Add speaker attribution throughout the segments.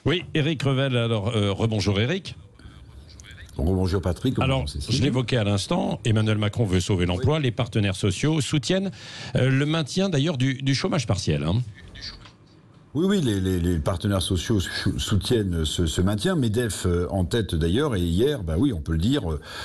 Speaker 1: Oui, Éric Revel, alors rebonjour Éric.
Speaker 2: Bonjour Patrick.
Speaker 1: Alors, je l'évoquais à l'instant, Emmanuel Macron veut sauver l'emploi, les partenaires sociaux soutiennent le maintien d'ailleurs du chômage partiel.
Speaker 2: Oui, les partenaires sociaux soutiennent ce maintien. MEDEF en tête d'ailleurs, et hier, oui, on peut le dire,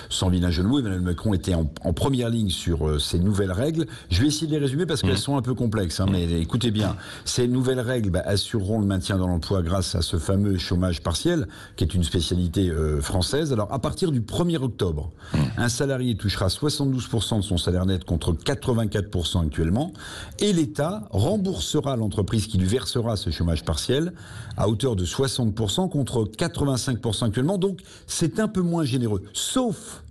Speaker 2: sans vilain jeu de mots, Emmanuel Macron était en première ligne sur ces nouvelles règles. Je vais essayer de les résumer parce qu'elles sont un peu complexes, mais écoutez bien. Ces nouvelles règles assureront le maintien dans l'emploi grâce à ce fameux chômage partiel, qui est une spécialité française. Alors, à partir du 1er octobre, un salarié touchera 72% de son salaire net contre 84% actuellement, et l'État remboursera l'entreprise qui lui versera ce chômage partiel à hauteur de 60% contre 85% actuellement. Donc c'est un peu moins généreux, sauf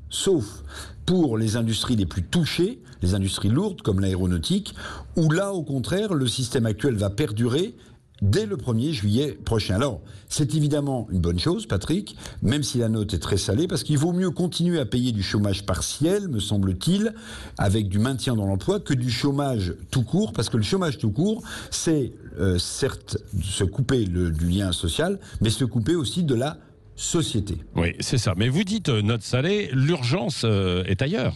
Speaker 2: pour les industries les plus touchées, les industries lourdes comme l'aéronautique, où là au contraire le système actuel va perdurer dès le 1er juillet prochain. Alors, c'est évidemment une bonne chose, Patrick, même si la note est très salée, parce qu'il vaut mieux continuer à payer du chômage partiel, me semble-t-il, avec du maintien dans l'emploi, que du chômage tout court, parce que le chômage tout court, c'est certes se couper du lien social, mais se couper aussi de la société.
Speaker 1: Oui, c'est ça. Mais vous dites note salée, l'urgence est ailleurs.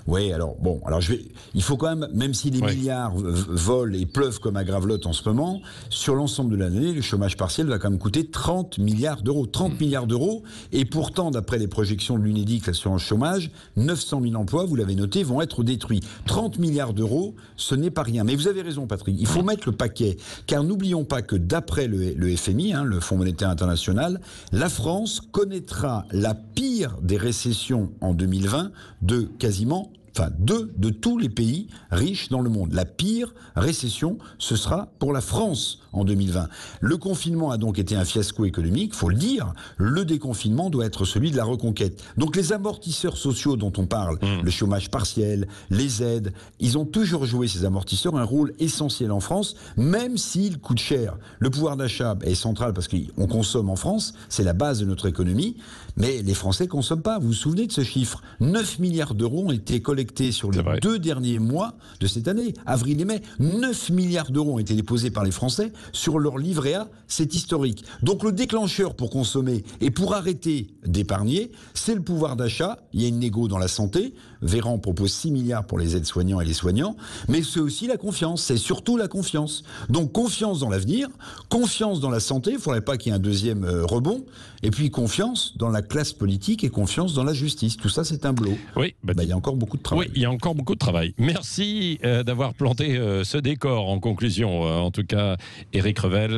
Speaker 2: Oui, alors il faut quand même si les milliards volent et pleuvent comme à Gravelotte en ce moment, sur l'ensemble de l'année, le chômage partiel va quand même coûter 30 milliards d'euros. 30 milliards d'euros, et pourtant, d'après les projections de l'Unédic, l'assurance chômage, 900 000 emplois, vous l'avez noté, vont être détruits. 30 milliards d'euros, ce n'est pas rien. Mais vous avez raison, Patrick, il faut mettre le paquet, car n'oublions pas que d'après le FMI, le Fonds monétaire international, la France connaîtra la pire des récessions en 2020 de tous les pays riches dans le monde. La pire récession, ce sera pour la France en 2020. Le confinement a donc été un fiasco économique, faut le dire. Le déconfinement doit être celui de la reconquête. Donc les amortisseurs sociaux dont on parle, le chômage partiel, les aides, ils ont toujours joué, ces amortisseurs, un rôle essentiel en France, même s'ils coûtent cher. Le pouvoir d'achat est central parce qu'on consomme en France, c'est la base de notre économie, mais les Français ne consomment pas. Vous vous souvenez de ce chiffre ? 9 milliards d'euros ont été collectés sur les 2 derniers mois de cette année, avril et mai. 9 milliards d'euros ont été déposés par les Français sur leur livret A, c'est historique. Donc le déclencheur pour consommer et pour arrêter d'épargner, c'est le pouvoir d'achat. Il y a une négo dans la santé. Véran propose 6 milliards pour les aides-soignants et les soignants, mais c'est aussi la confiance, c'est surtout la confiance. Donc confiance dans l'avenir, confiance dans la santé, il ne faudrait pas qu'il y ait un deuxième rebond, et puis confiance dans la classe politique et confiance dans la justice. Tout ça, c'est un blot.
Speaker 1: Oui,
Speaker 2: il y a encore beaucoup de travail.
Speaker 1: Oui, il y a encore beaucoup de travail. Merci d'avoir planté ce décor en conclusion. En tout cas, Éric Revel.